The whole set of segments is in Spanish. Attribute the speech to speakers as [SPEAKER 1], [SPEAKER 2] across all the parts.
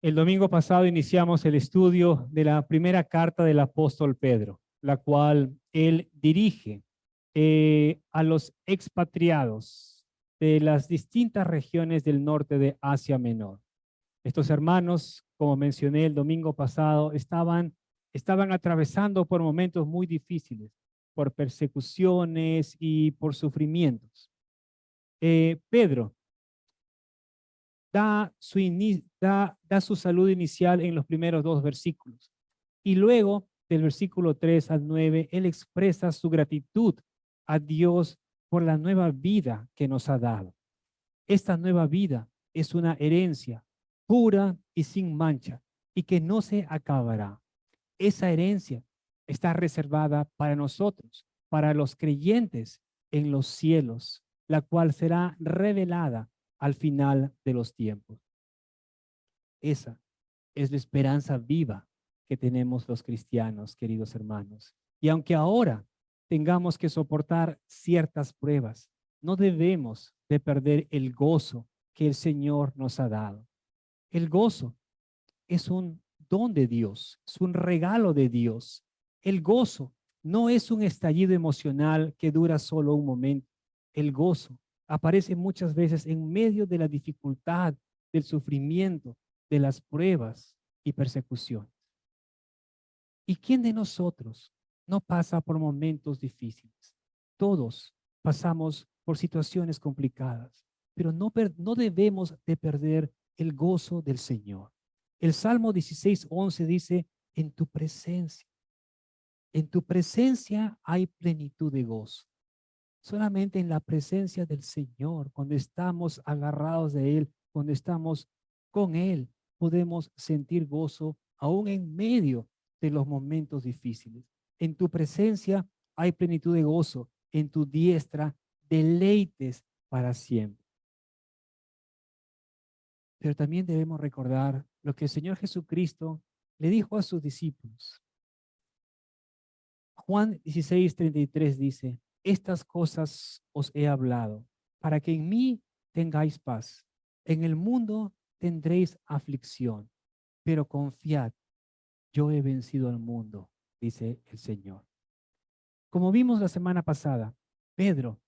[SPEAKER 1] El domingo pasado iniciamos el estudio de la primera carta del apóstol Pedro, la cual él dirige a los expatriados de las distintas regiones del norte de Asia Menor. Estos hermanos, como mencioné el domingo pasado, estaban atravesando por momentos muy difíciles, por persecuciones y por sufrimientos. Pedro da su salud inicial en los primeros dos versículos. Y luego, del versículo 3 al 9, él expresa su gratitud a Dios por la nueva vida que nos ha dado. Esta nueva vida es una herencia pura y sin mancha y que no se acabará. Esa herencia está reservada para nosotros, para los creyentes en los cielos, la cual será revelada al final de los tiempos. Esa es la esperanza viva que tenemos los cristianos, queridos hermanos. Y aunque ahora tengamos que soportar ciertas pruebas, no debemos de perder el gozo que el Señor nos ha dado. El gozo es un don de Dios, es un regalo de Dios. El gozo no es un estallido emocional que dura solo un momento. El gozo aparece muchas veces en medio de la dificultad, del sufrimiento, de las pruebas y persecuciones. ¿Y quién de nosotros no pasa por momentos difíciles? Todos pasamos por situaciones complicadas, pero no debemos de perder el gozo del Señor. El Salmo 16:11 dice, en tu presencia hay plenitud de gozo. Solamente en la presencia del Señor, cuando estamos agarrados de Él, cuando estamos con Él, podemos sentir gozo aún en medio de los momentos difíciles. En tu presencia hay plenitud de gozo, en tu diestra deleites para siempre. Pero también debemos recordar lo que el Señor Jesucristo le dijo a sus discípulos. Juan 16:33 dice, estas cosas os he hablado, para que en mí tengáis paz. En el mundo tendréis aflicción, pero confiad, yo he vencido al mundo, dice el Señor. Como vimos la semana pasada, Pedro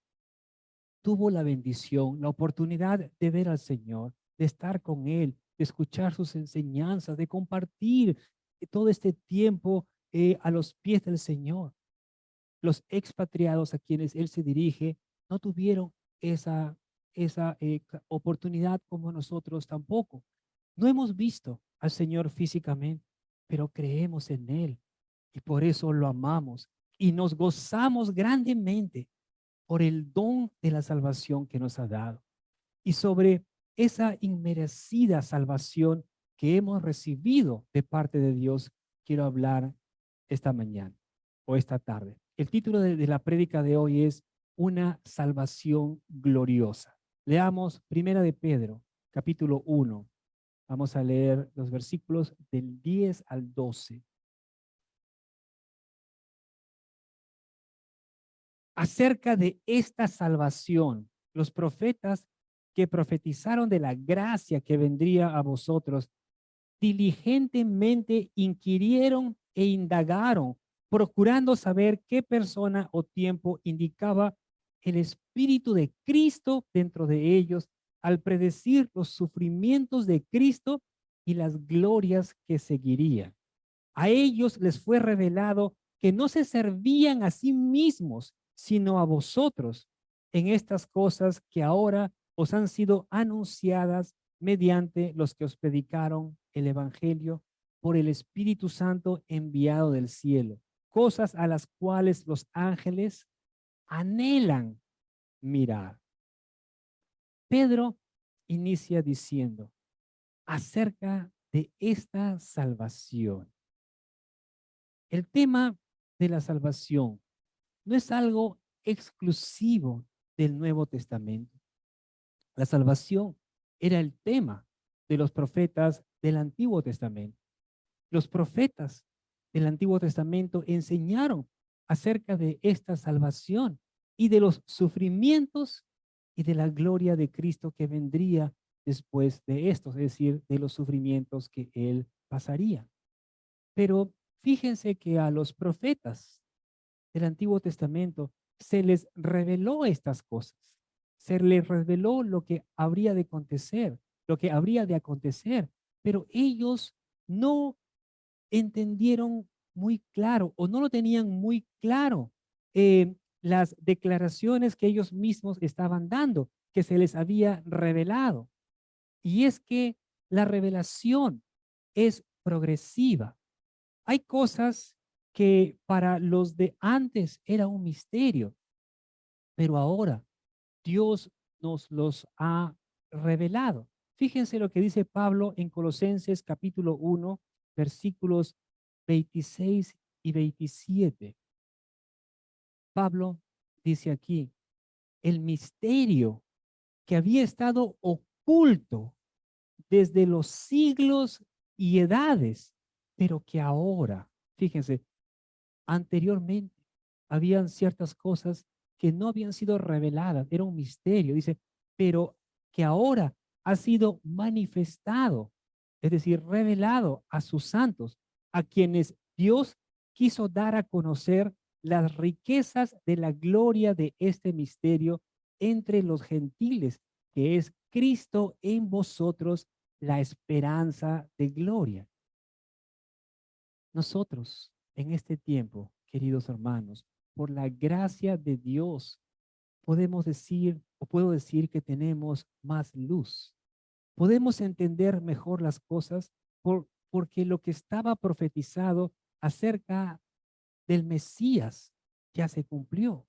[SPEAKER 1] tuvo la bendición, la oportunidad de ver al Señor, de estar con Él, de escuchar sus enseñanzas, de compartir todo este tiempo a los pies del Señor. Los expatriados a quienes Él se dirige no tuvieron esa oportunidad como nosotros tampoco. No hemos visto al Señor físicamente, pero creemos en Él y por eso lo amamos y nos gozamos grandemente por el don de la salvación que nos ha dado. Y sobre esa inmerecida salvación que hemos recibido de parte de Dios, quiero hablar esta mañana o esta tarde. El título de la prédica de hoy es Una salvación gloriosa. Leamos Primera de Pedro, capítulo 1. Vamos a leer los versículos del 10 al 12. Acerca de esta salvación, los profetas que profetizaron de la gracia que vendría a vosotros, diligentemente inquirieron e indagaron, procurando saber qué persona o tiempo indicaba el Espíritu de Cristo dentro de ellos, al predecir los sufrimientos de Cristo y las glorias que seguirían. A ellos les fue revelado que no se servían a sí mismos, sino a vosotros en estas cosas que ahora os han sido anunciadas mediante los que os predicaron el Evangelio por el Espíritu Santo enviado del cielo, cosas a las cuales los ángeles anhelan mirar. Pedro inicia diciendo acerca de esta salvación. El tema de la salvación no es algo exclusivo del Nuevo Testamento. La salvación era el tema de los profetas del Antiguo Testamento. Los profetas del Antiguo Testamento enseñaron acerca de esta salvación y de los sufrimientos y de la gloria de Cristo que vendría después de esto, es decir, de los sufrimientos que él pasaría. Pero fíjense que a los profetas del Antiguo Testamento se les reveló estas cosas. Se les reveló lo que habría de acontecer, lo que habría de acontecer, pero ellos no entendieron muy claro o no lo tenían muy claro las declaraciones que ellos mismos estaban dando, que se les había revelado. Y es que la revelación es progresiva. Hay cosas que para los de antes era un misterio, pero ahora Dios nos los ha revelado. Fíjense lo que dice Pablo en Colosenses capítulo 1, versículos 26 y 27. Pablo dice aquí, el misterio que había estado oculto desde los siglos y edades, pero que ahora, fíjense, anteriormente habían ciertas cosas que no habían sido reveladas, era un misterio, dice, pero que ahora ha sido manifestado, es decir, revelado a sus santos, a quienes Dios quiso dar a conocer las riquezas de la gloria de este misterio entre los gentiles, que es Cristo en vosotros, la esperanza de gloria. Nosotros en este tiempo, queridos hermanos, por la gracia de Dios, podemos decir o puedo decir que tenemos más luz. Podemos entender mejor las cosas porque lo que estaba profetizado acerca del Mesías ya se cumplió.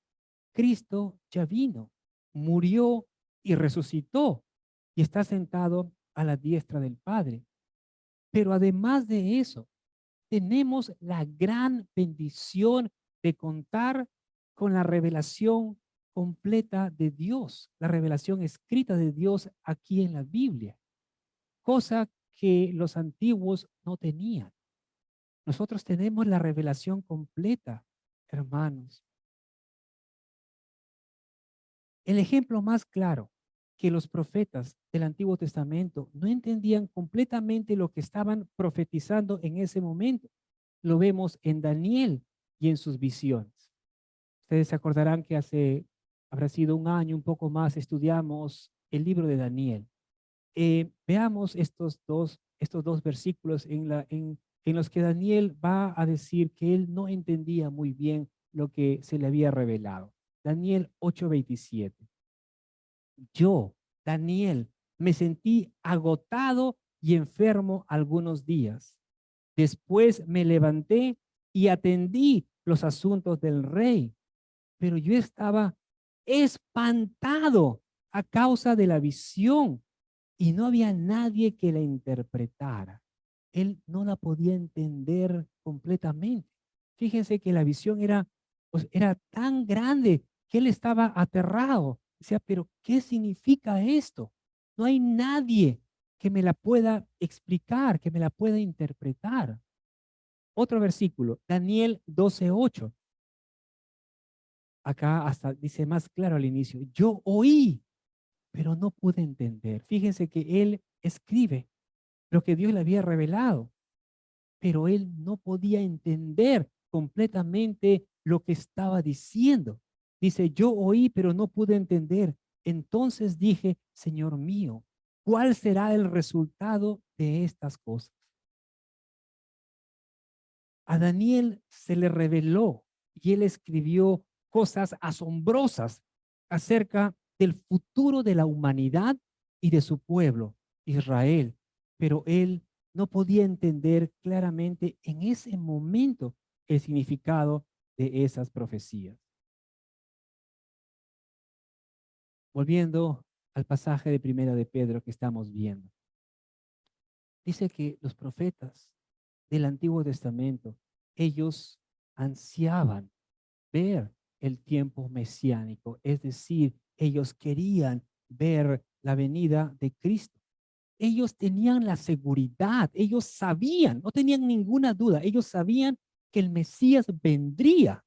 [SPEAKER 1] Cristo ya vino, murió y resucitó y está sentado a la diestra del Padre. Pero además de eso, tenemos la gran bendición de contar con la revelación completa de Dios, la revelación escrita de Dios aquí en la Biblia, cosa que los antiguos no tenían. Nosotros tenemos la revelación completa, hermanos. El ejemplo más claro que los profetas del Antiguo Testamento no entendían completamente lo que estaban profetizando en ese momento. Lo vemos en Daniel y en sus visiones. Ustedes se acordarán que habrá sido un año, un poco más, estudiamos el libro de Daniel. Veamos estos dos versículos en los que Daniel va a decir que él no entendía muy bien lo que se le había revelado. Daniel 8:27. Yo, Daniel, me sentí agotado y enfermo algunos días. Después me levanté y atendí los asuntos del rey, pero yo estaba espantado a causa de la visión y no había nadie que la interpretara. Él no la podía entender completamente. Fíjense que la visión era, pues, era tan grande que él estaba aterrado. Decía, pero ¿qué significa esto? No hay nadie que me la pueda explicar, que me la pueda interpretar. Otro versículo, Daniel 12:8. Acá hasta dice más claro al inicio, yo oí, pero no pude entender. Fíjense que él escribe lo que Dios le había revelado, pero él no podía entender completamente lo que estaba diciendo. Dice, yo oí, pero no pude entender. Entonces dije, Señor mío, ¿cuál será el resultado de estas cosas? A Daniel se le reveló y él escribió cosas asombrosas acerca del futuro de la humanidad y de su pueblo, Israel. Pero él no podía entender claramente en ese momento el significado de esas profecías. Volviendo al pasaje de Primera de Pedro que estamos viendo. Dice que los profetas del Antiguo Testamento, ellos ansiaban ver el tiempo mesiánico, es decir, ellos querían ver la venida de Cristo. Ellos tenían la seguridad, ellos sabían, no tenían ninguna duda, ellos sabían que el Mesías vendría,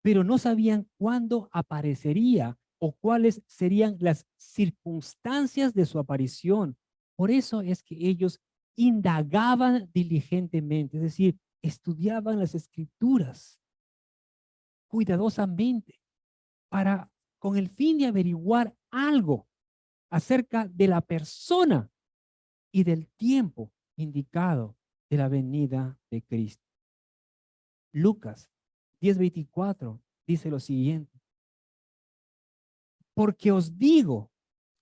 [SPEAKER 1] pero no sabían cuándo aparecería o cuáles serían las circunstancias de su aparición. Por eso es que ellos indagaban diligentemente, es decir, estudiaban las escrituras cuidadosamente para, con el fin de averiguar algo acerca de la persona y del tiempo indicado de la venida de Cristo. Lucas 10:24 dice lo siguiente: porque os digo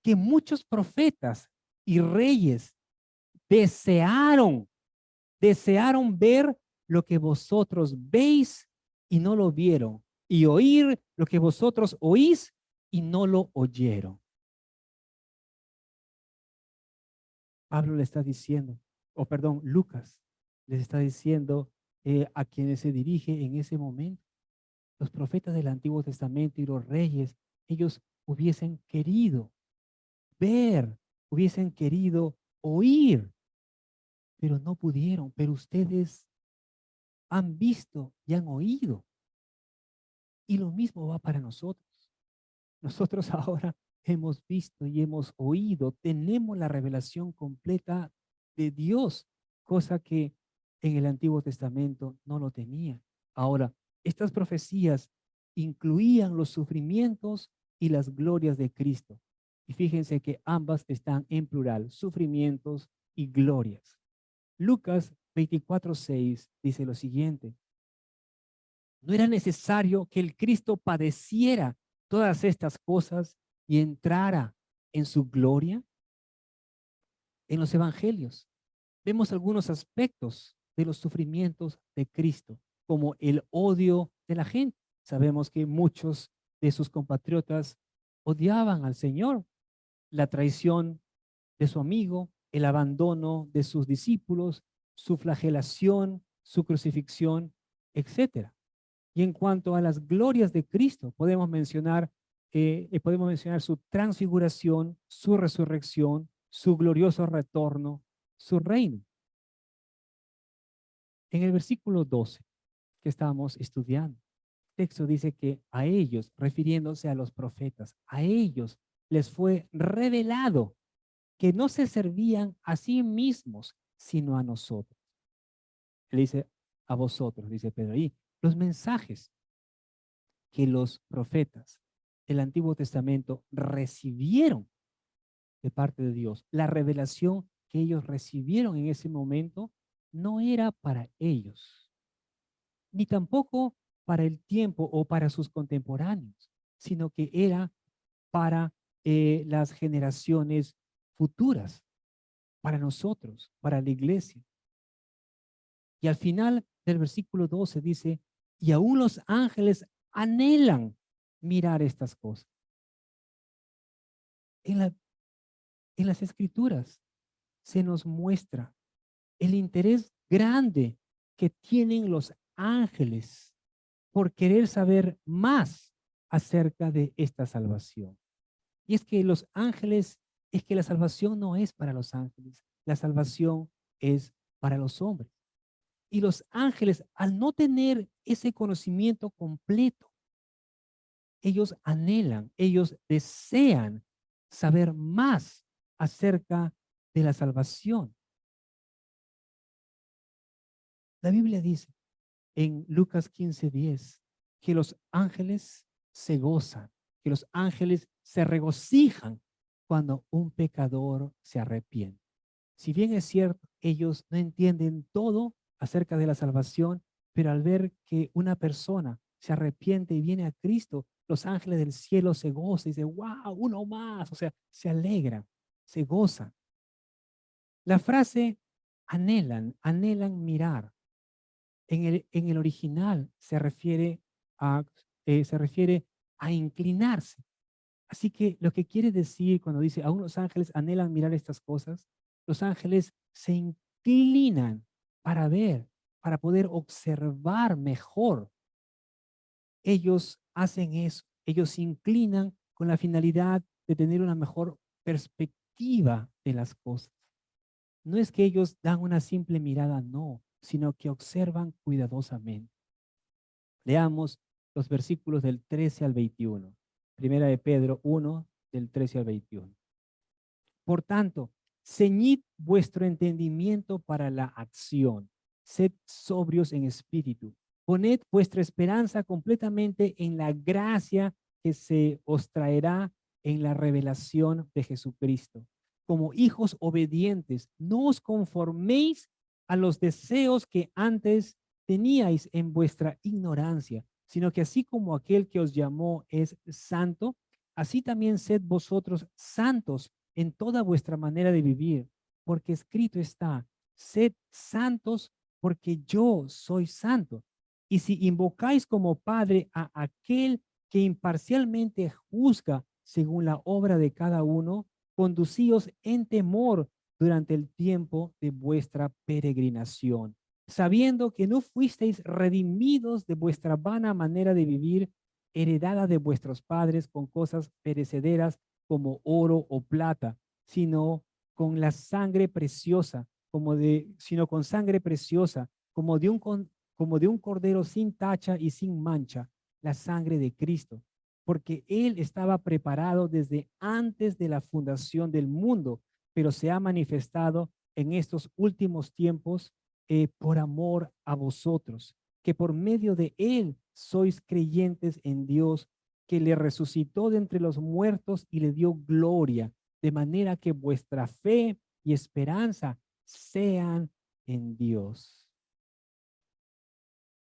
[SPEAKER 1] que muchos profetas y reyes desearon ver lo que vosotros veis y no lo vieron, y oír lo que vosotros oís y no lo oyeron. Pablo le está diciendo, o perdón, Lucas les está diciendo a quienes se dirige en ese momento. Los profetas del Antiguo Testamento y los reyes, ellos hubiesen querido ver, hubiesen querido oír, pero no pudieron. Pero ustedes han visto y han oído. Y lo mismo va para nosotros. Nosotros ahora hemos visto y hemos oído, tenemos la revelación completa de Dios, cosa que en el Antiguo Testamento no lo tenía. Ahora, estas profecías incluían los sufrimientos y las glorias de Cristo. Y fíjense que ambas están en plural, sufrimientos y glorias. Lucas 24:6 dice lo siguiente: no era necesario que el Cristo padeciera todas estas cosas y entrara en su gloria. En los evangelios vemos algunos aspectos de los sufrimientos de Cristo, como el odio de la gente. Sabemos que muchos de sus compatriotas odiaban al Señor, la traición de su amigo, el abandono de sus discípulos, su flagelación, su crucifixión, etcétera. Y en cuanto a las glorias de Cristo, podemos mencionar su transfiguración, su resurrección, su glorioso retorno, su reino. En el versículo 12 que estábamos estudiando, el texto dice que a ellos, refiriéndose a los profetas, a ellos les fue revelado que no se servían a sí mismos, sino a nosotros. Él dice a vosotros, dice Pedro ahí, los mensajes que los profetas del Antiguo Testamento recibieron de parte de Dios. La revelación que ellos recibieron en ese momento no era para ellos, ni tampoco para el tiempo o para sus contemporáneos, sino que era para las generaciones futuras, para nosotros, para la iglesia. Y al final del versículo 12 dice, y aún los ángeles anhelan mirar estas cosas. En las escrituras se nos muestra el interés grande que tienen los ángeles por querer saber más acerca de esta salvación. Y es que la salvación no es para los ángeles, la salvación es para los hombres. Y los ángeles, al no tener ese conocimiento completo, ellos anhelan, ellos desean saber más acerca de la salvación. La Biblia dice en Lucas 15:10 que los ángeles se gozan, que los ángeles se regocijan cuando un pecador se arrepiente. Si bien es cierto, ellos no entienden todo acerca de la salvación, pero al ver que una persona se arrepiente y viene a Cristo, los ángeles del cielo se gozan y dicen, wow, uno más, o sea, se alegran, se gozan. La frase anhelan mirar, en el original se refiere a inclinarse. Así que lo que quiere decir cuando dice, aún los ángeles anhelan mirar estas cosas, los ángeles se inclinan para ver, para poder observar mejor. Ellos hacen eso, ellos se inclinan con la finalidad de tener una mejor perspectiva de las cosas. No es que ellos dan una simple mirada, no, sino que observan cuidadosamente. Leamos los versículos del 13 al 21. Primera de Pedro 1, del 13 al 21. Por tanto, ceñid vuestro entendimiento para la acción. Sed sobrios en espíritu. Poned vuestra esperanza completamente en la gracia que se os traerá en la revelación de Jesucristo. Como hijos obedientes, no os conforméis a los deseos que antes teníais en vuestra ignorancia, sino que así como aquel que os llamó es santo, así también sed vosotros santos en toda vuestra manera de vivir, porque escrito está, sed santos porque yo soy santo. Y si invocáis como Padre a aquel que imparcialmente juzga según la obra de cada uno, conducíos en temor durante el tiempo de vuestra peregrinación, sabiendo que no fuisteis redimidos de vuestra vana manera de vivir, heredada de vuestros padres con cosas perecederas como oro o plata, sino con la sangre preciosa, sino con sangre preciosa, como de un cordero sin tacha y sin mancha, la sangre de Cristo, porque Él estaba preparado desde antes de la fundación del mundo, pero se ha manifestado en estos últimos tiempos por amor a vosotros, que por medio de Él sois creyentes en Dios, que le resucitó de entre los muertos y le dio gloria, de manera que vuestra fe y esperanza sean en Dios.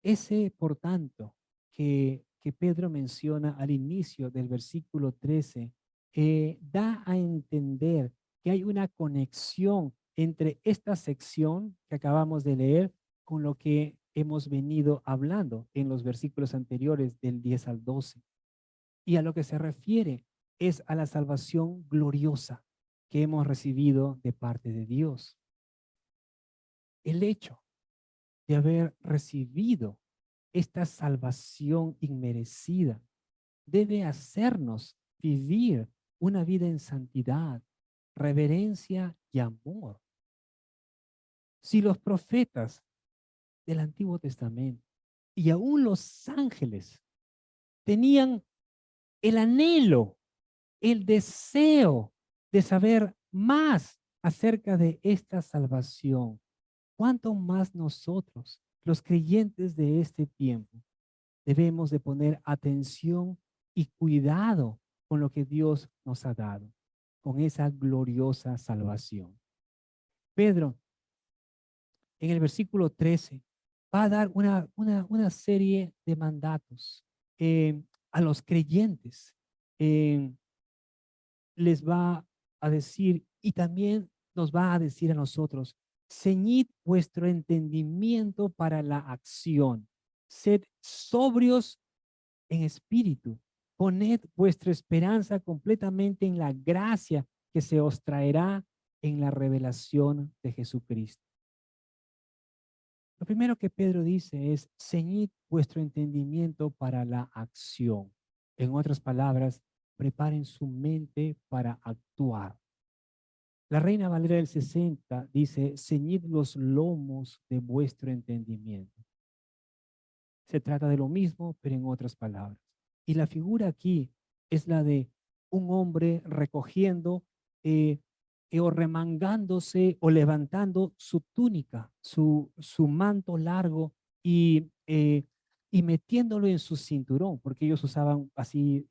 [SPEAKER 1] Ese, por tanto, que Pedro menciona al inicio del versículo 13, da a entender que hay una conexión entre esta sección que acabamos de leer con lo que hemos venido hablando en los versículos anteriores del 10 al 12. Y a lo que se refiere es a la salvación gloriosa que hemos recibido de parte de Dios. El hecho de haber recibido esta salvación inmerecida debe hacernos vivir una vida en santidad, reverencia y amor. Si los profetas del Antiguo Testamento y aún los ángeles tenían el anhelo, el deseo de saber más acerca de esta salvación, ¿cuánto más nosotros, los creyentes de este tiempo, debemos de poner atención y cuidado con lo que Dios nos ha dado, con esa gloriosa salvación? Pedro, en el versículo 13, va a dar una serie de mandatos a los creyentes. Eh, Les va a decir, y también nos va a decir a nosotros, ceñid vuestro entendimiento para la acción, sed sobrios en espíritu, poned vuestra esperanza completamente en la gracia que se os traerá en la revelación de Jesucristo. Lo primero que Pedro dice es, ceñid vuestro entendimiento para la acción. En otras palabras, preparen su mente para actuar. La Reina Valera del 60 dice, ceñid los lomos de vuestro entendimiento. Se trata de lo mismo, pero en otras palabras. Y la figura aquí es la de un hombre recogiendo o remangándose o levantando su túnica, su manto largo y metiéndolo en su cinturón, porque ellos usaban así,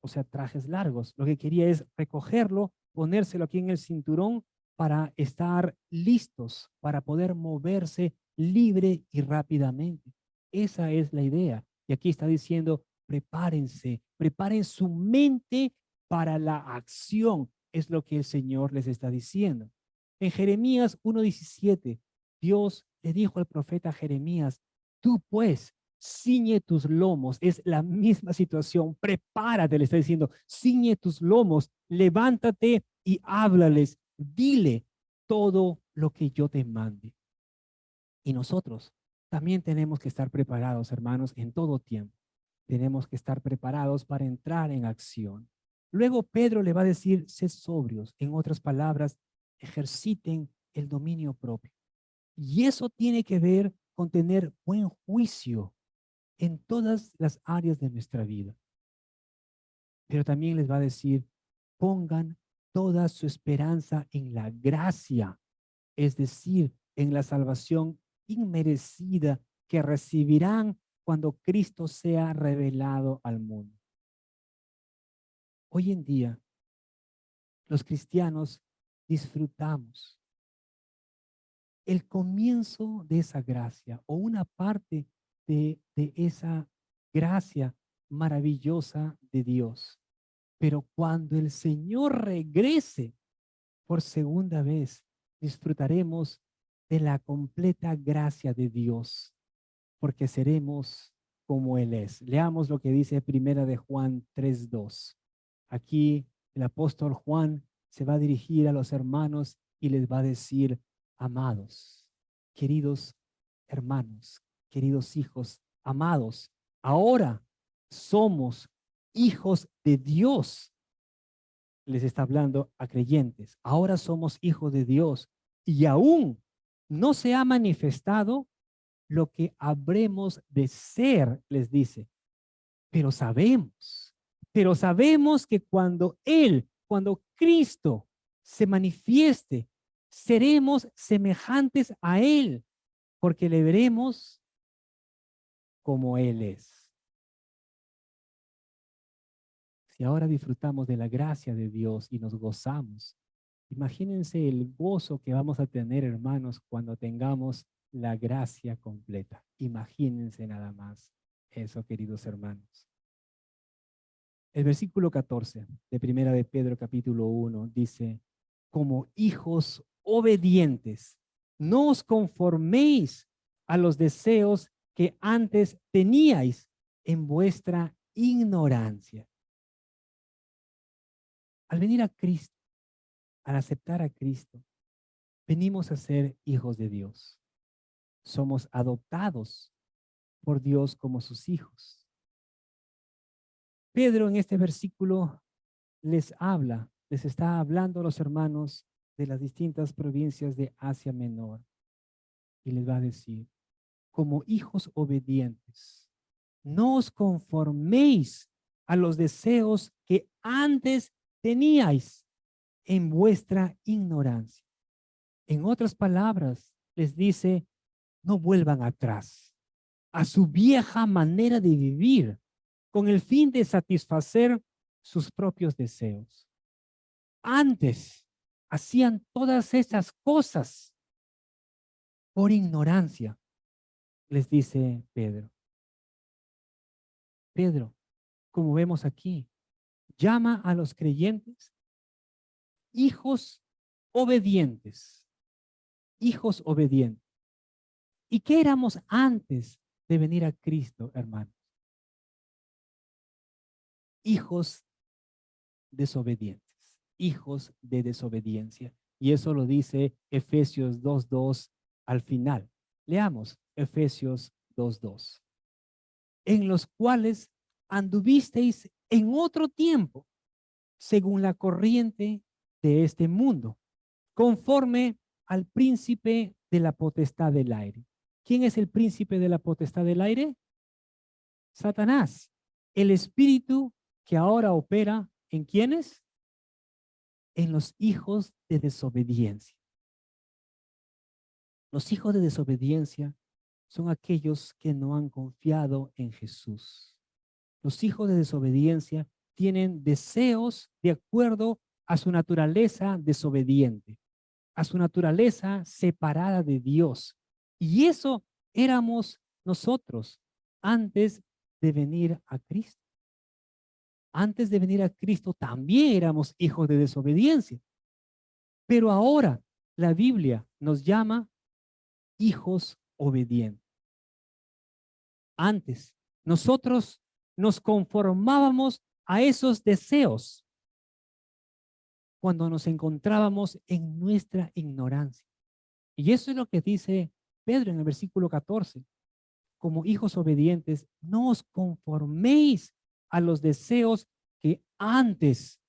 [SPEAKER 1] o sea, trajes largos. Lo que quería es recogerlo, ponérselo aquí en el cinturón para estar listos, para poder moverse libre y rápidamente. Esa es la idea. Y aquí está diciendo, prepárense, preparen su mente para la acción. Es lo que el Señor les está diciendo. En Jeremías 1:17, Dios le dijo al profeta Jeremías, tú pues, ciñe tus lomos. Es la misma situación. Prepárate, le está diciendo, ciñe tus lomos, levántate y háblales. Dile todo lo que yo te mande. Y nosotros también tenemos que estar preparados, hermanos, en todo tiempo. Tenemos que estar preparados para entrar en acción. Luego Pedro le va a decir, sed sobrios. En otras palabras, ejerciten el dominio propio. Y eso tiene que ver con tener buen juicio en todas las áreas de nuestra vida. Pero también les va a decir, pongan toda su esperanza en la gracia, es decir, en la salvación inmerecida que recibirán cuando Cristo sea revelado al mundo. Hoy en día, los cristianos disfrutamos el comienzo de esa gracia o una parte de esa gracia maravillosa de Dios. Pero cuando el Señor regrese por segunda vez, disfrutaremos de la completa gracia de Dios, porque seremos como Él es. Leamos lo que dice Primera de Juan 3:2. Aquí el apóstol Juan se va a dirigir a los hermanos y les va a decir, amados, queridos hermanos, queridos hijos, amados, ahora somos hijos de Dios. Les está hablando a creyentes. Ahora somos hijos de Dios y aún no se ha manifestado lo que habremos de ser, les dice. Pero sabemos que cuando Cristo se manifieste, seremos semejantes a Él, porque le veremos como Él es. Si ahora disfrutamos de la gracia de Dios y nos gozamos, imagínense el gozo que vamos a tener, hermanos, cuando tengamos la gracia completa. Imagínense nada más eso, queridos hermanos. El versículo 14 de Primera de Pedro capítulo 1 dice, como hijos obedientes, no os conforméis a los deseos que antes teníais en vuestra ignorancia. Al venir a Cristo, al aceptar a Cristo, venimos a ser hijos de Dios. Somos adoptados por Dios como sus hijos. Pedro en este versículo les está hablando a los hermanos de las distintas provincias de Asia Menor y les va a decir, como hijos obedientes, no os conforméis a los deseos que antes teníais en vuestra ignorancia. En otras palabras, les dice, no vuelvan atrás a su vieja manera de vivir con el fin de satisfacer sus propios deseos. Antes hacían todas esas cosas por ignorancia, les dice Pedro. Pedro, como vemos aquí, llama a los creyentes hijos obedientes, hijos obedientes. ¿Y qué éramos antes de venir a Cristo, hermanos? Hijos desobedientes, hijos de desobediencia. Y eso lo dice Efesios 2:2 al final. Leamos Efesios 2:2. En los cuales anduvisteis en otro tiempo, según la corriente de este mundo, conforme al príncipe de la potestad del aire. ¿Quién es el príncipe de la potestad del aire? Satanás, el espíritu que ahora opera en ¿quiénes? En los hijos de desobediencia. Los hijos de desobediencia son aquellos que no han confiado en Jesús. Los hijos de desobediencia tienen deseos de acuerdo a su naturaleza desobediente, a su naturaleza separada de Dios. Y eso éramos nosotros antes de venir a Cristo. Antes de venir a Cristo también éramos hijos de desobediencia. Pero ahora la Biblia nos llama hijos obedientes. Antes nosotros nos conformábamos a esos deseos cuando nos encontrábamos en nuestra ignorancia. Y eso es lo que dice Pedro en el versículo 14. Como hijos obedientes, no os conforméis a los deseos que antes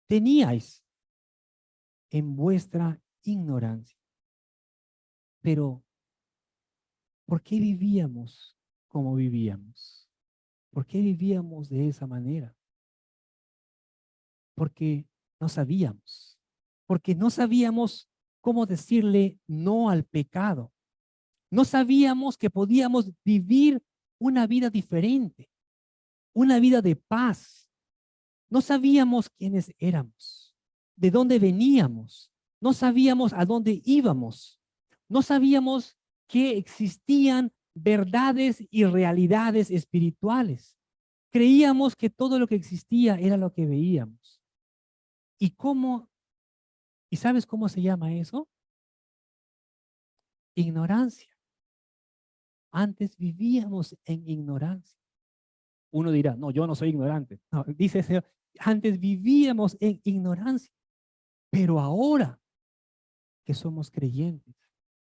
[SPEAKER 1] teníais en vuestra ignorancia. Pero, ¿por qué vivíamos como vivíamos? ¿Por qué vivíamos de esa manera? porque no sabíamos, porque no sabíamos cómo decirle no al pecado. No sabíamos que podíamos vivir una vida diferente, una vida de paz. No sabíamos quiénes éramos, de dónde veníamos, no sabíamos a dónde íbamos, no sabíamos que existían verdades y realidades espirituales. Creíamos que todo lo que existía era lo que veíamos. ¿Y cómo? ¿Y sabes cómo se llama eso? Ignorancia. Antes vivíamos en ignorancia. Uno dirá, no, yo no soy ignorante. No, dice el Señor, antes vivíamos en ignorancia, pero ahora que somos creyentes,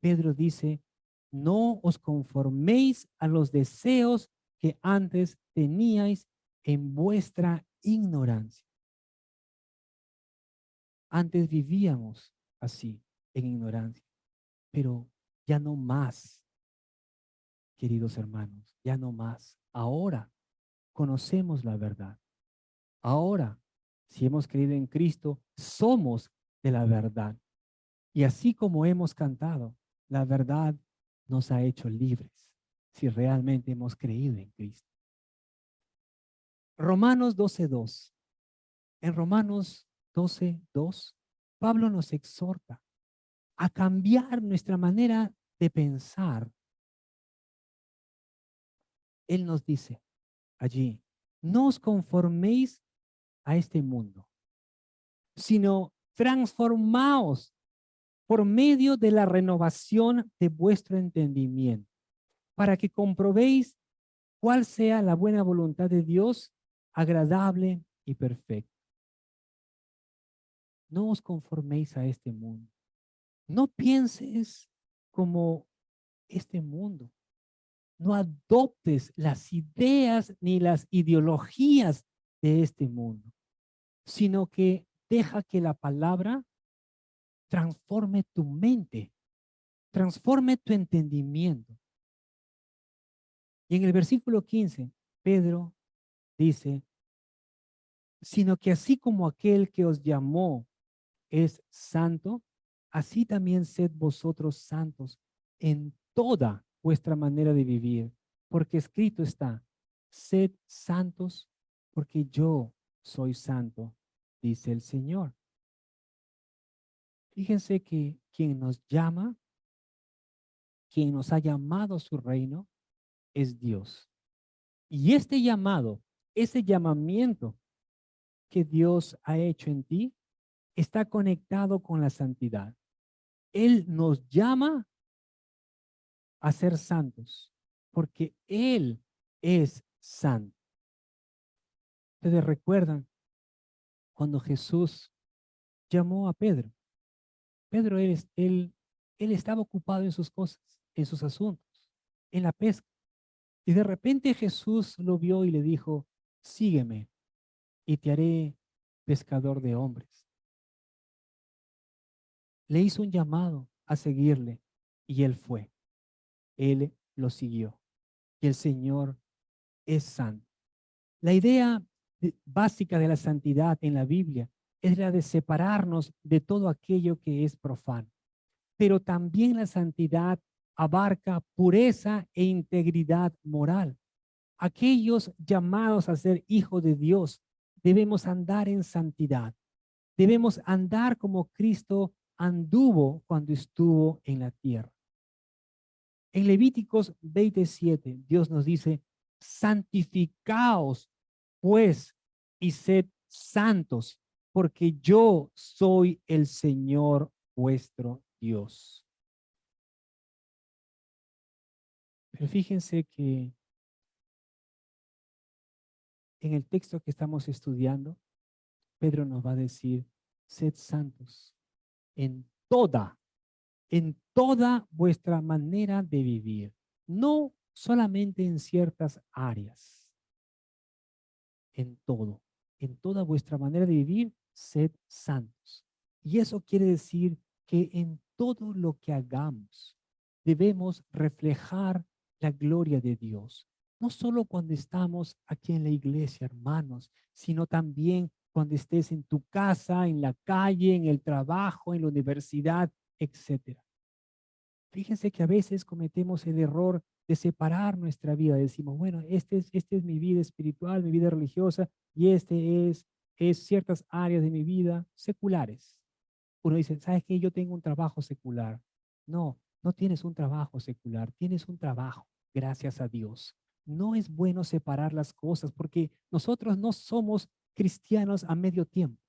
[SPEAKER 1] Pedro dice, no os conforméis a los deseos que antes teníais en vuestra ignorancia. Antes vivíamos así, en ignorancia, pero ya no más, queridos hermanos, ya no más. Ahora conocemos la verdad. Ahora, si hemos creído en Cristo, somos de la verdad. Y así como hemos cantado, la verdad nos ha hecho libres si realmente hemos creído en Cristo. Romanos 12:2. En Romanos 12:2, Pablo nos exhorta a cambiar nuestra manera de pensar. Él nos dice allí, no os conforméis a este mundo, sino transformaos por medio de la renovación de vuestro entendimiento, para que comprobéis cuál sea la buena voluntad de Dios, agradable y perfecta. No os conforméis a este mundo. No pienses como este mundo. No adoptes las ideas ni las ideologías de este mundo, sino que deja que la palabra transforme tu mente, transforme tu entendimiento. Y en el versículo 15, Pedro dice, sino que así como aquel que os llamó es santo, así también sed vosotros santos en toda vuestra manera de vivir, porque escrito está, sed santos porque yo soy santo, dice el Señor. Fíjense que quien nos llama, quien nos ha llamado a su reino, es Dios. Y este llamado, ese llamamiento que Dios ha hecho en ti, está conectado con la santidad. Él nos llama a ser santos, porque Él es santo. Ustedes recuerdan cuando Jesús llamó a Pedro. Pedro, él estaba ocupado en sus cosas, en sus asuntos, en la pesca. Y de repente Jesús lo vio y le dijo, sígueme y te haré pescador de hombres. Le hizo un llamado a seguirle y él fue. Él lo siguió. Y el Señor es santo. La idea básica de la santidad en la Biblia es la de separarnos de todo aquello que es profano. Pero también la santidad abarca pureza e integridad moral. Aquellos llamados a ser hijos de Dios debemos andar en santidad. Debemos andar como Cristo anduvo cuando estuvo en la tierra. En Levíticos 27, Dios nos dice, santificaos pues y sed santos, porque yo soy el Señor vuestro Dios. Pero fíjense que en el texto que estamos estudiando, Pedro nos va a decir, sed santos en toda vuestra manera de vivir, no solamente en ciertas áreas, en toda vuestra manera de vivir, sed santos. Y eso quiere decir que en todo lo que hagamos debemos reflejar la gloria de Dios. No solo cuando estamos aquí en la iglesia, hermanos, sino también cuando estés en tu casa, en la calle, en el trabajo, en la universidad, etcétera. Fíjense que a veces cometemos el error de separar nuestra vida. Decimos, bueno, este es mi vida espiritual, mi vida religiosa, y es ciertas áreas de mi vida seculares. Uno dice, ¿sabes qué? Yo tengo un trabajo secular. No, no tienes un trabajo secular, tienes un trabajo, gracias a Dios. No es bueno separar las cosas porque nosotros no somos cristianos a medio tiempo.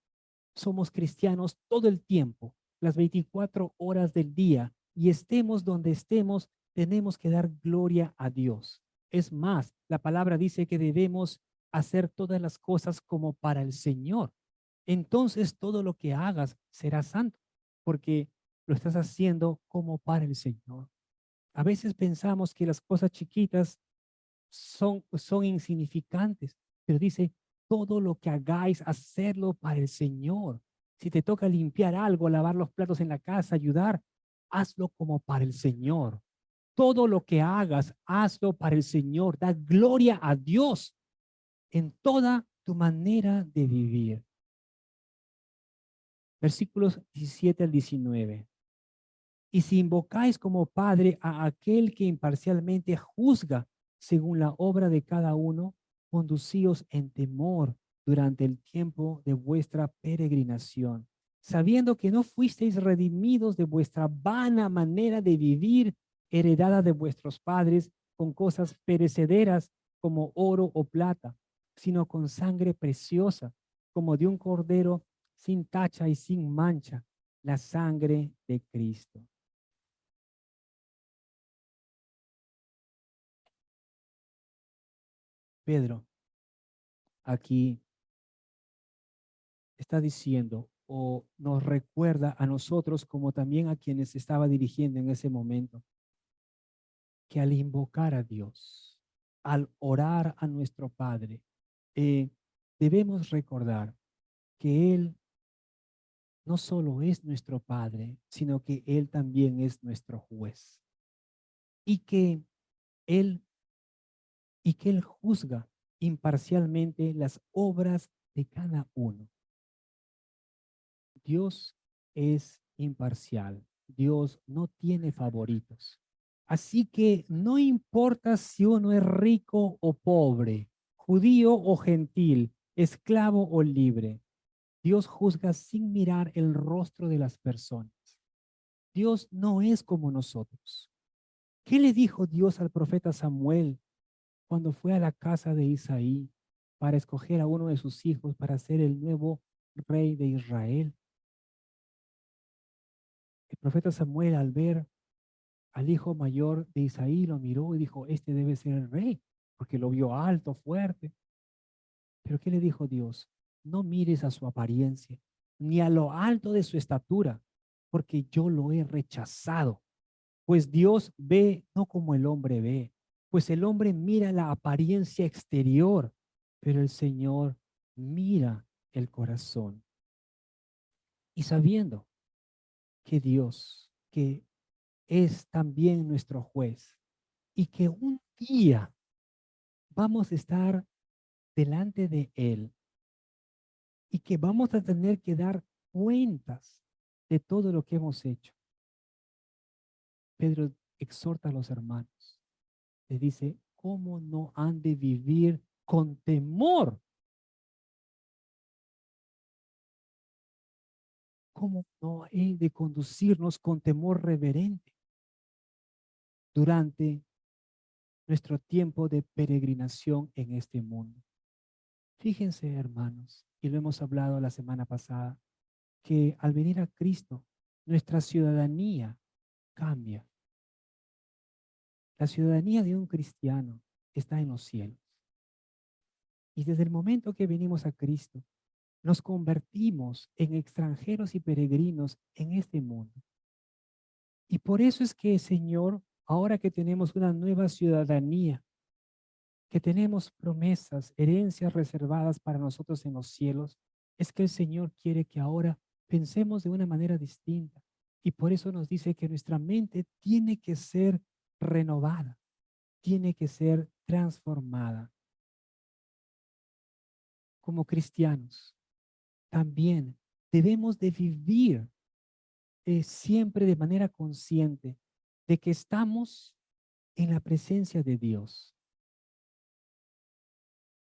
[SPEAKER 1] Somos cristianos todo el tiempo, las 24 horas del día, y estemos donde estemos, tenemos que dar gloria a Dios. Es más, la palabra dice que debemos hacer todas las cosas como para el Señor. Entonces todo lo que hagas será santo, porque lo estás haciendo como para el Señor. A veces pensamos que las cosas chiquitas son insignificantes, pero dice, todo lo que hagáis, hacerlo para el Señor. Si te toca limpiar algo, lavar los platos en la casa, ayudar, hazlo como para el Señor. Todo lo que hagas, hazlo para el Señor. Da gloria a Dios en toda tu manera de vivir. Versículos 17 al 19. Y si invocáis como Padre a aquel que imparcialmente juzga según la obra de cada uno, conducíos en temor durante el tiempo de vuestra peregrinación, sabiendo que no fuisteis redimidos de vuestra vana manera de vivir, heredada de vuestros padres, con cosas perecederas como oro o plata, sino con sangre preciosa, como de un cordero sin tacha y sin mancha, la sangre de Cristo. Pedro aquí está diciendo o nos recuerda a nosotros como también a quienes estaba dirigiendo en ese momento, que al invocar a Dios, al orar a nuestro Padre, eh, debemos recordar que Él no solo es nuestro Padre, sino que Él también es nuestro juez y que Él Él juzga imparcialmente las obras de cada uno. Dios es imparcial. Dios no tiene favoritos. Así que no importa si uno es rico o pobre, judío o gentil, esclavo o libre. Dios juzga sin mirar el rostro de las personas. Dios no es como nosotros. ¿Qué le dijo Dios al profeta Samuel cuando fue a la casa de Isaí para escoger a uno de sus hijos para ser el nuevo rey de Israel? El profeta Samuel, al ver al hijo mayor de Isaí, lo miró y dijo, este debe ser el rey, porque lo vio alto, fuerte. Pero ¿qué le dijo Dios? No mires a su apariencia, ni a lo alto de su estatura, porque yo lo he rechazado. Pues Dios ve no como el hombre ve, pues el hombre mira la apariencia exterior, pero el Señor mira el corazón. Y sabiendo que Dios, que es también nuestro juez y que un día vamos a estar delante de Él y que vamos a tener que dar cuentas de todo lo que hemos hecho. Pedro exhorta a los hermanos, les dice, ¿cómo no han de vivir con temor? ¿Cómo no he de conducirnos con temor reverente durante nuestro tiempo de peregrinación en este mundo? Fíjense, hermanos, y lo hemos hablado la semana pasada, que al venir a Cristo, nuestra ciudadanía cambia. La ciudadanía de un cristiano está en los cielos. Y desde el momento que venimos a Cristo, nos convertimos en extranjeros y peregrinos en este mundo. Y por eso es que, Señor, ahora que tenemos una nueva ciudadanía, que tenemos promesas, herencias reservadas para nosotros en los cielos, es que el Señor quiere que ahora pensemos de una manera distinta. Y por eso nos dice que nuestra mente tiene que ser renovada, tiene que ser transformada. Como cristianos, también debemos de vivir siempre de manera consciente de que estamos en la presencia de Dios.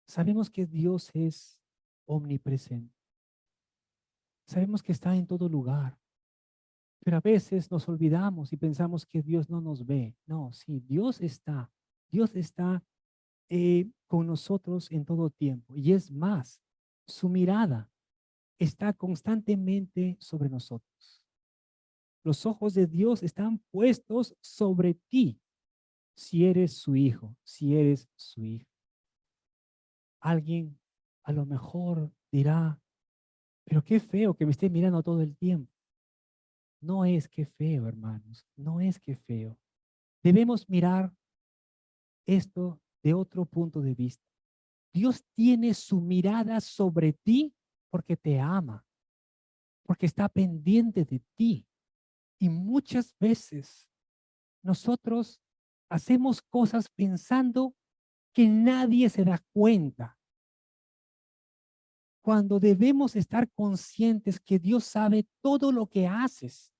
[SPEAKER 1] Sabemos que Dios es omnipresente. Sabemos que está en todo lugar. Pero a veces nos olvidamos y pensamos que Dios no nos ve. No, sí, Dios está. Dios está con nosotros en todo tiempo. Y es más, su mirada está constantemente sobre nosotros. Los ojos de Dios están puestos sobre ti si eres su hijo, si eres su hija. Alguien a lo mejor dirá, pero qué feo que me esté mirando todo el tiempo. No es que feo, hermanos, no es que feo. Debemos mirar esto de otro punto de vista. Dios tiene su mirada sobre ti porque te ama, porque está pendiente de ti. Y muchas veces nosotros hacemos cosas pensando que nadie se da cuenta, cuando debemos estar conscientes que Dios sabe todo lo que haces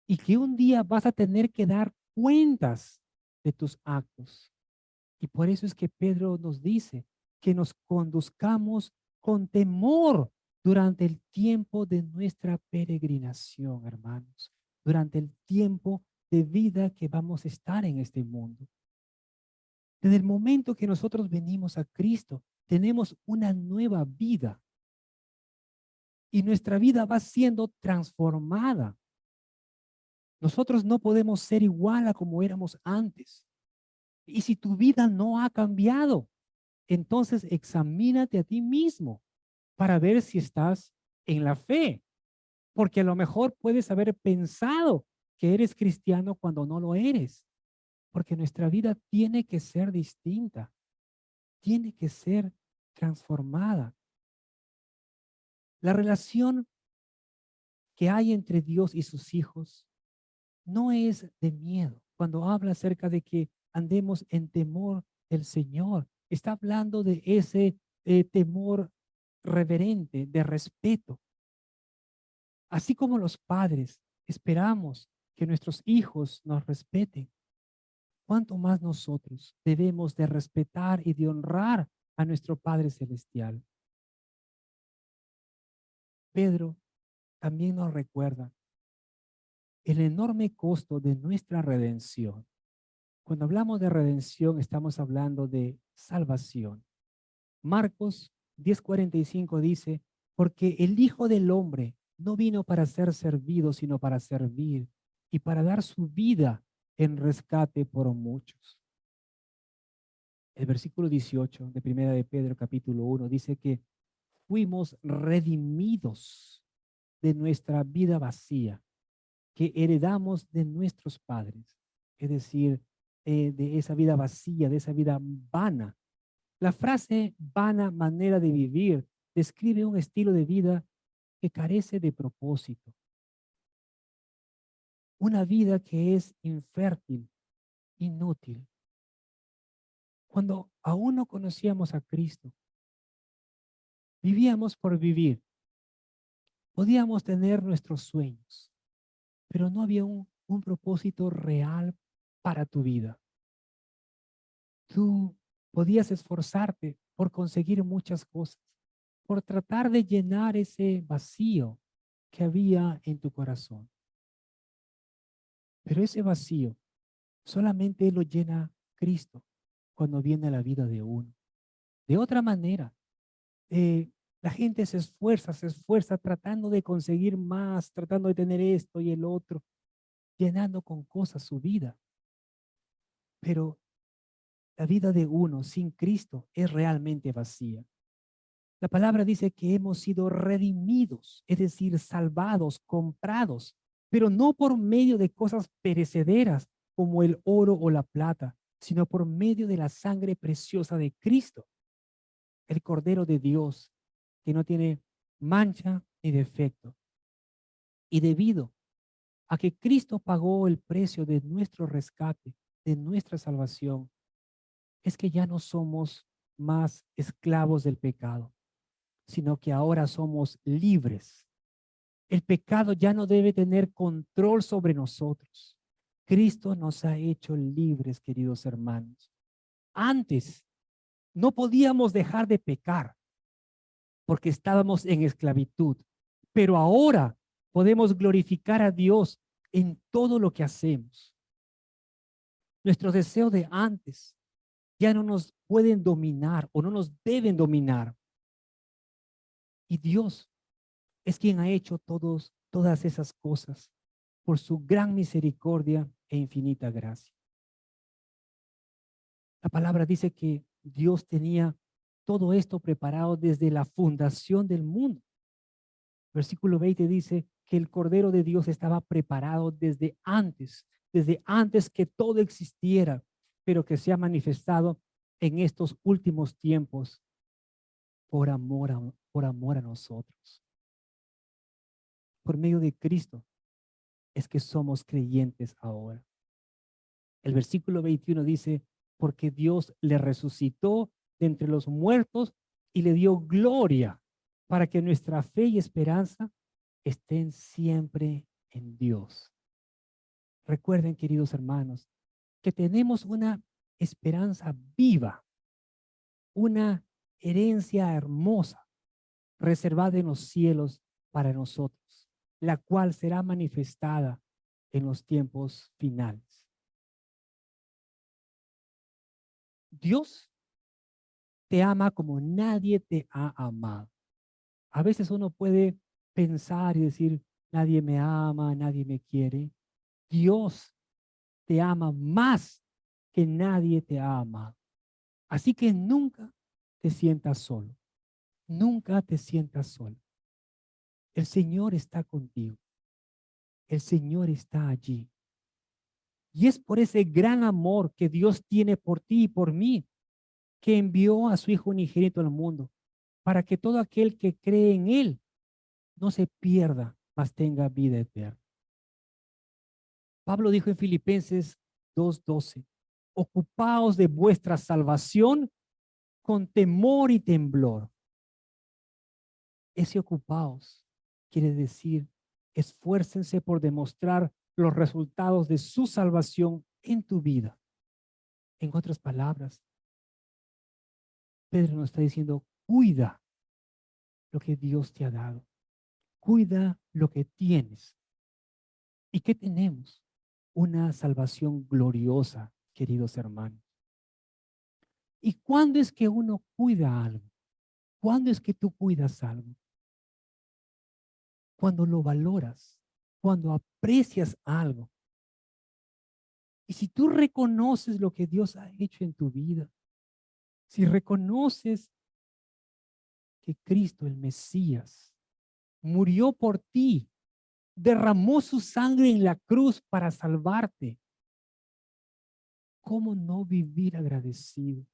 [SPEAKER 1] y que un día vas a tener que dar cuentas de tus actos. Y por eso es que Pedro nos dice que nos conduzcamos con temor durante el tiempo de nuestra peregrinación, hermanos, durante el tiempo de vida que vamos a estar en este mundo. Desde el momento que nosotros venimos a Cristo, tenemos una nueva vida y nuestra vida va siendo transformada. Nosotros no podemos ser igual a como éramos antes. Y si tu vida no ha cambiado, entonces examínate a ti mismo para ver si estás en la fe, porque a lo mejor puedes haber pensado que eres cristiano cuando no lo eres, porque nuestra vida tiene que ser distinta, tiene que ser transformada. La relación que hay entre Dios y sus hijos no es de miedo. Cuando habla acerca de que andemos en temor del Señor, está hablando de ese temor reverente, de respeto. Así como los padres esperamos que nuestros hijos nos respeten, cuánto más nosotros debemos de respetar y de honrar a nuestro Padre Celestial. Pedro también nos recuerda el enorme costo de nuestra redención. Cuando hablamos de redención, estamos hablando de salvación. Marcos 10:45 dice, porque el Hijo del Hombre no vino para ser servido, sino para servir y para dar su vida en rescate por muchos. El versículo 18 de Primera de Pedro, capítulo 1, dice que fuimos redimidos de nuestra vida vacía, que heredamos de nuestros padres, es decir, de esa vida vacía, de esa vida vana. La frase vana manera de vivir describe un estilo de vida que carece de propósito, una vida que es infértil, inútil. Cuando aún no conocíamos a Cristo, vivíamos por vivir, podíamos tener nuestros sueños, pero no había un propósito real para tu vida. Tú podías esforzarte por conseguir muchas cosas, por tratar de llenar ese vacío que había en tu corazón. Pero ese vacío solamente lo llena Cristo cuando viene a la vida de uno. De otra manera, la gente se esfuerza tratando de conseguir más, tratando de tener esto y el otro, llenando con cosas su vida. Pero la vida de uno sin Cristo es realmente vacía. La palabra dice que hemos sido redimidos, es decir, salvados, comprados, pero no por medio de cosas perecederas como el oro o la plata, sino por medio de la sangre preciosa de Cristo, el Cordero de Dios, que no tiene mancha ni defecto. Y debido a que Cristo pagó el precio de nuestro rescate, de nuestra salvación, es que ya no somos más esclavos del pecado. sino que ahora somos libres. El pecado ya no debe tener control sobre nosotros. Cristo nos ha hecho libres, queridos hermanos. Antes no podíamos dejar de pecar porque estábamos en esclavitud, pero ahora podemos glorificar a Dios en todo lo que hacemos. Nuestros deseos de antes ya no nos pueden dominar o no nos deben dominar. Y Dios es quien ha hecho todas esas cosas por su gran misericordia e infinita gracia. La palabra dice que Dios tenía todo esto preparado desde la fundación del mundo. Versículo 20 dice que el Cordero de Dios estaba preparado desde antes que todo existiera, pero que se ha manifestado en estos últimos tiempos por amor a nosotros. Por medio de Cristo es que somos creyentes ahora. El versículo 21 dice, porque Dios le resucitó de entre los muertos y le dio gloria para que nuestra fe y esperanza estén siempre en Dios. Recuerden, queridos hermanos, que tenemos una esperanza viva, una herencia hermosa reservada en los cielos para nosotros, la cual será manifestada en los tiempos finales. Dios te ama como nadie te ha amado. A veces uno puede pensar y decir, nadie me ama, nadie me quiere. Dios te ama más que nadie te ha amado. Así que nunca te sientas solo. Nunca te sientas solo. El Señor está contigo. El Señor está allí. Y es por ese gran amor que Dios tiene por ti y por mí, que envió a su Hijo unigénito al mundo, para que todo aquel que cree en Él no se pierda, mas tenga vida eterna. Pablo dijo en Filipenses 2:12, ocupaos de vuestra salvación con temor y temblor. Ese ocupaos quiere decir, esfuércense por demostrar los resultados de su salvación en tu vida. En otras palabras, Pedro nos está diciendo, cuida lo que Dios te ha dado. Cuida lo que tienes. ¿Y qué tenemos? Una salvación gloriosa, queridos hermanos. ¿Y cuándo es que uno cuida algo? ¿Cuándo es que tú cuidas algo? Cuando lo valoras, cuando aprecias algo. Y si tú reconoces lo que Dios ha hecho en tu vida, si reconoces que Cristo, el Mesías, murió por ti, derramó su sangre en la cruz para salvarte, ¿cómo no vivir agradecido?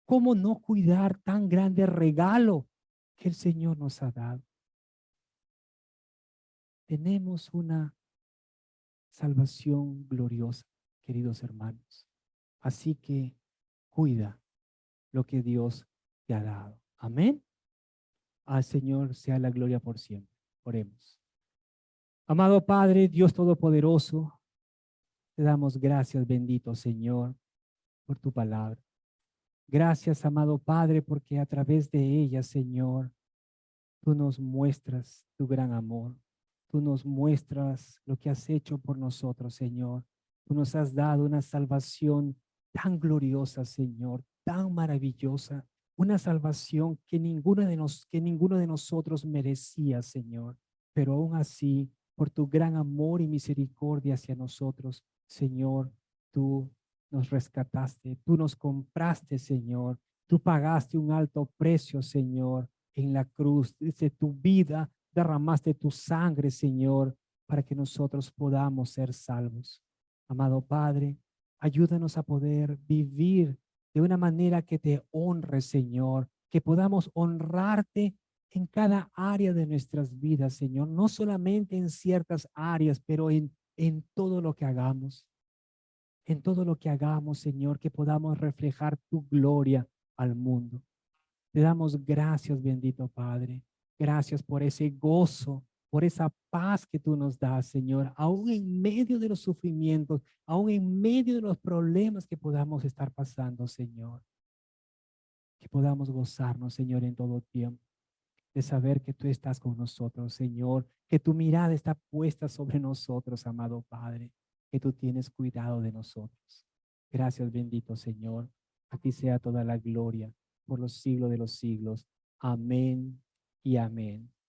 [SPEAKER 1] ¿Cómo no cuidar tan grande regalo que el Señor nos ha dado? Tenemos una salvación gloriosa, queridos hermanos. Así que cuida lo que Dios te ha dado. Amén. Al Señor sea la gloria por siempre. Oremos. Amado Padre, Dios Todopoderoso, te damos gracias, bendito Señor, por tu palabra. Gracias, amado Padre, porque a través de ella, Señor, tú nos muestras tu gran amor. Tú nos muestras lo que has hecho por nosotros, Señor. Tú nos has dado una salvación tan gloriosa, Señor, tan maravillosa. Una salvación que ninguno de nosotros merecía, Señor. Pero aún así, por tu gran amor y misericordia hacia nosotros, Señor, tú nos rescataste, tú nos compraste, Señor. Tú pagaste un alto precio, Señor, en la cruz. Desde tu vida derramaste tu sangre, Señor, para que nosotros podamos ser salvos. Amado Padre, ayúdanos a poder vivir de una manera que te honre, Señor, que podamos honrarte en cada área de nuestras vidas, Señor, no solamente en ciertas áreas, pero en todo lo que hagamos. En todo lo que hagamos, Señor, que podamos reflejar tu gloria al mundo. Te damos gracias, bendito Padre. Gracias por ese gozo, por esa paz que tú nos das, Señor, aún en medio de los sufrimientos, aún en medio de los problemas que podamos estar pasando, Señor. Que podamos gozarnos, Señor, en todo tiempo, de saber que tú estás con nosotros, Señor, que tu mirada está puesta sobre nosotros, amado Padre, que tú tienes cuidado de nosotros. Gracias, bendito Señor. A ti sea toda la gloria por los siglos de los siglos. Amén y amén.